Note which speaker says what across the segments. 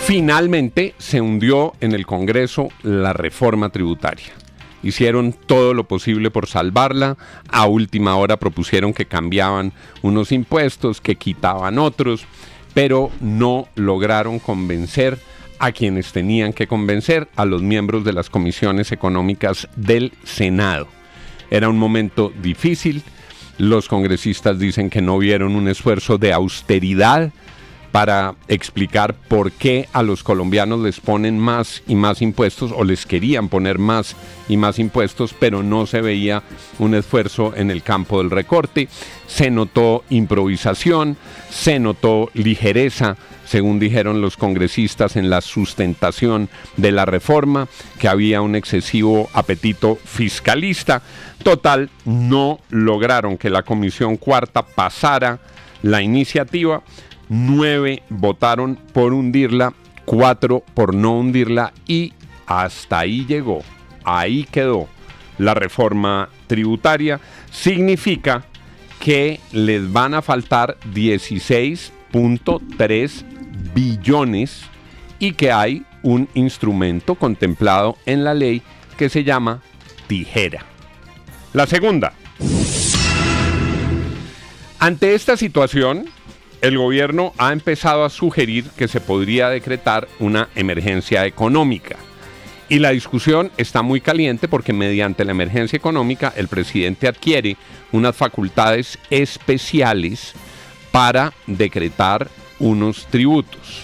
Speaker 1: Finalmente se hundió en el Congreso la reforma tributaria. Hicieron todo lo posible por salvarla. A última hora propusieron que cambiaban unos impuestos, que quitaban otros, pero no lograron convencer a quienes tenían que convencer, a los miembros de las comisiones económicas del Senado. Era un momento difícil. Los congresistas dicen que no vieron un esfuerzo de austeridad para explicar por qué a los colombianos les ponen más y más impuestos, o les querían poner más y más impuestos, pero no se veía un esfuerzo en el campo del recorte. Se notó improvisación, se notó ligereza, según dijeron los congresistas, en la sustentación de la reforma, que había un excesivo apetito fiscalista. Total, no lograron que la Comisión Cuarta pasara la iniciativa. 9 votaron por hundirla, 4 por no hundirla, y hasta ahí llegó, ahí quedó la reforma tributaria. Significa que les van a faltar 16.3 billones y que hay un instrumento contemplado en la ley que se llama tijera. La segunda. Ante esta situación, el gobierno ha empezado a sugerir que se podría decretar una emergencia económica. Y la discusión está muy caliente porque mediante la emergencia económica el presidente adquiere unas facultades especiales para decretar unos tributos.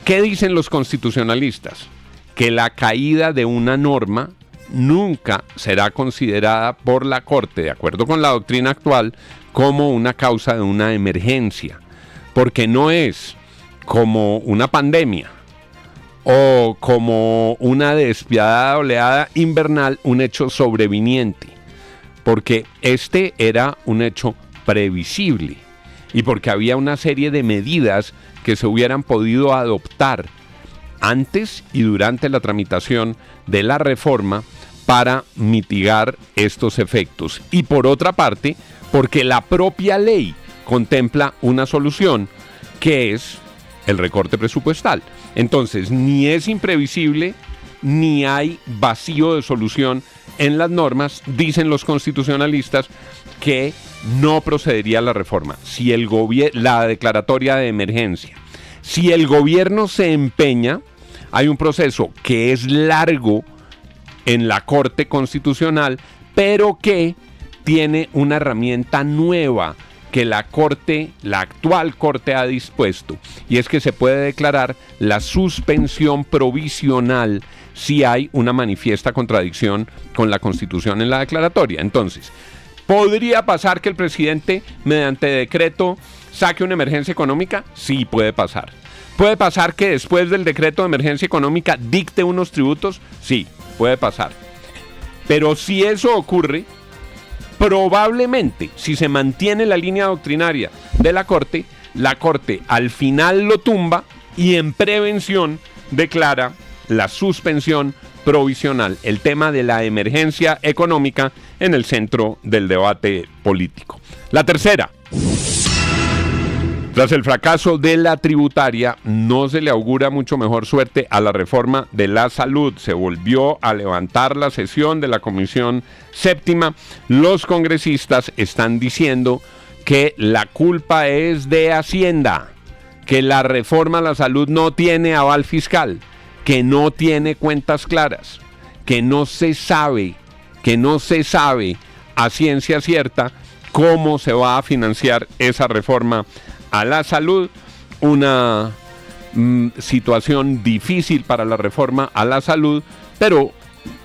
Speaker 1: ¿Qué dicen los constitucionalistas? Que la caída de una norma nunca será considerada por la Corte, de acuerdo con la doctrina actual, como una causa de una emergencia, porque no es como una pandemia o como una despiadada oleada invernal, un hecho sobreviniente, porque este era un hecho previsible y porque había una serie de medidas que se hubieran podido adoptar antes y durante la tramitación de la reforma para mitigar estos efectos. Y por otra parte, porque la propia ley contempla una solución, que es el recorte presupuestal. Entonces, ni es imprevisible, ni hay vacío de solución en las normas. Dicen los constitucionalistas que no procedería la reforma si la declaratoria de emergencia. Si el gobierno se empeña, hay un proceso que es largo en la Corte Constitucional, pero que tiene una herramienta nueva que la actual Corte ha dispuesto, y es que se puede declarar la suspensión provisional si hay una manifiesta contradicción con la Constitución en la declaratoria. Entonces, ¿podría pasar que el presidente mediante decreto saque una emergencia económica? Sí, puede pasar. ¿Puede pasar que después del decreto de emergencia económica dicte unos tributos? Sí, puede pasar. Pero si eso ocurre, probablemente, si se mantiene la línea doctrinaria de la Corte al final lo tumba y en prevención declara la suspensión provisional, el tema de la emergencia económica en el centro del debate político. La tercera. Tras el fracaso de la tributaria, no se le augura mucho mejor suerte a la reforma de la salud. Se volvió a levantar la sesión de la Comisión Séptima. Los congresistas están diciendo que la culpa es de Hacienda, que la reforma a la salud no tiene aval fiscal, que no tiene cuentas claras, que no se sabe a ciencia cierta cómo se va a financiar esa reforma a la salud. Una situación difícil para la reforma a la salud, pero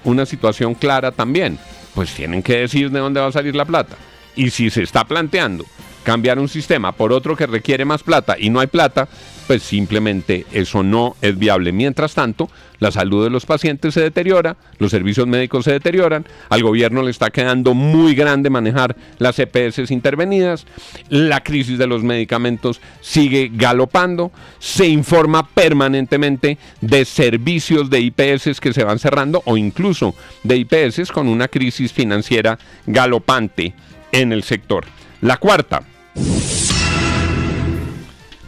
Speaker 1: una situación clara también. Pues tienen que decir de dónde va a salir la plata. Y si se está planteando cambiar un sistema por otro que requiere más plata y no hay plata, pues simplemente eso no es viable. Mientras tanto, la salud de los pacientes se deteriora, los servicios médicos se deterioran, al gobierno le está quedando muy grande manejar las EPS intervenidas, la crisis de los medicamentos sigue galopando, se informa permanentemente de servicios de IPS que se van cerrando o incluso de IPS con una crisis financiera galopante en el sector. La cuarta.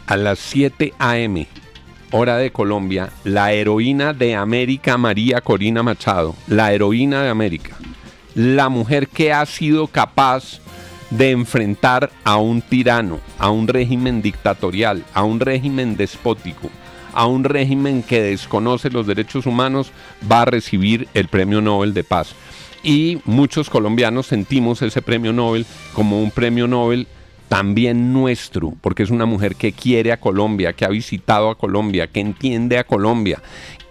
Speaker 1: A las 7 a.m. hora de Colombia, la heroína de América, María Corina Machado, la heroína de América, la mujer que ha sido capaz de enfrentar a un tirano, a un régimen dictatorial, a un régimen despótico, a un régimen que desconoce los derechos humanos, va a recibir el Premio Nobel de Paz. Y muchos colombianos sentimos ese Premio Nobel como un Premio Nobel también nuestro, porque es una mujer que quiere a Colombia, que ha visitado a Colombia, que entiende a Colombia,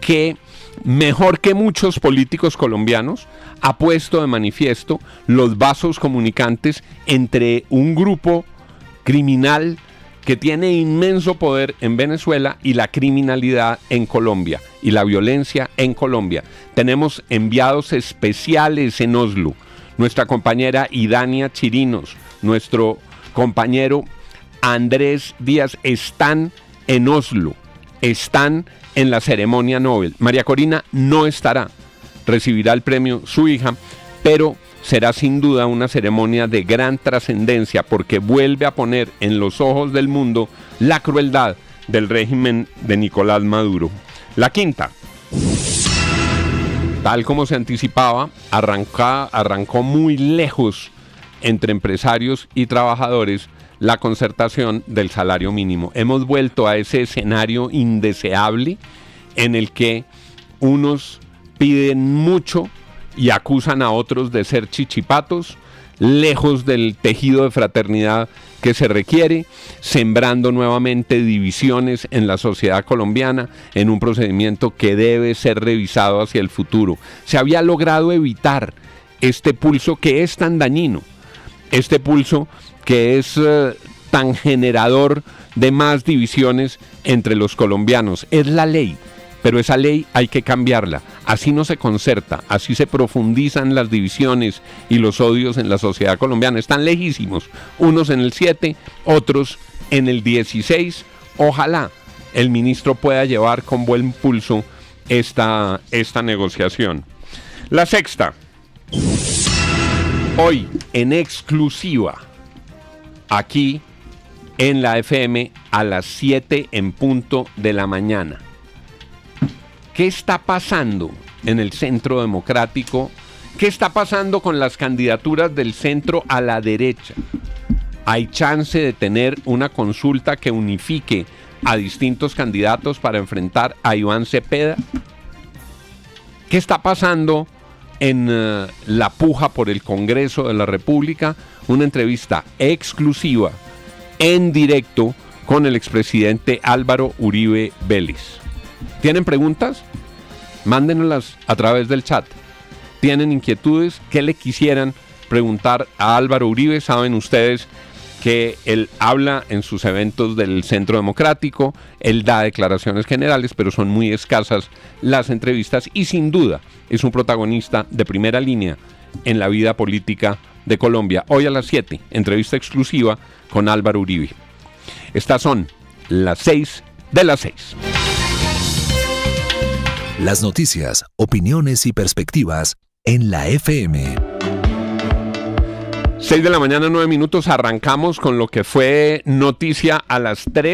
Speaker 1: que mejor que muchos políticos colombianos ha puesto de manifiesto los vasos comunicantes entre un grupo criminal que tiene inmenso poder en Venezuela y la criminalidad en Colombia y la violencia en Colombia. Tenemos enviados especiales en Oslo, nuestra compañera Idania Chirinos, nuestro compañero Andrés Díaz están en Oslo, están en la ceremonia Nobel. María Corina no estará, recibirá el premio su hija, pero será sin duda una ceremonia de gran trascendencia porque vuelve a poner en los ojos del mundo la crueldad del régimen de Nicolás Maduro. La quinta, tal como se anticipaba, arrancó muy lejos entre empresarios y trabajadores la concertación del salario mínimo. Hemos vuelto a ese escenario indeseable en el que unos piden mucho y acusan a otros de ser chichipatos, lejos del tejido de fraternidad que se requiere, sembrando nuevamente divisiones en la sociedad colombiana en un procedimiento que debe ser revisado hacia el futuro. Se había logrado evitar este pulso que es tan dañino, este pulso que es tan generador de más divisiones entre los colombianos. Es la ley, pero esa ley hay que cambiarla. Así no se concerta, así se profundizan las divisiones y los odios en la sociedad colombiana. Están lejísimos, unos en el 7, otros en el 16. Ojalá el ministro pueda llevar con buen pulso esta negociación. La sexta, hoy en exclusiva, aquí en la FM a las 7 en punto de la mañana. ¿Qué está pasando en el Centro Democrático? ¿Qué está pasando con las candidaturas del centro a la derecha? ¿Hay chance de tener una consulta que unifique a distintos candidatos para enfrentar a Iván Cepeda? ¿Qué está pasando en la puja por el Congreso de la República? Una entrevista exclusiva, en directo, con el expresidente Álvaro Uribe Vélez. ¿Tienen preguntas? Mándenlas a través del chat. ¿Tienen inquietudes? ¿Qué le quisieran preguntar a Álvaro Uribe? Saben ustedes que él habla en sus eventos del Centro Democrático, él da declaraciones generales, pero son muy escasas las entrevistas y sin duda es un protagonista de primera línea en la vida política de Colombia. Hoy a las 7, entrevista exclusiva con Álvaro Uribe. Estas son las 6 de las 6.
Speaker 2: Las noticias, opiniones y perspectivas en la FM.
Speaker 1: 6 de la mañana, 9 minutos. Arrancamos con lo que fue noticia a las 3.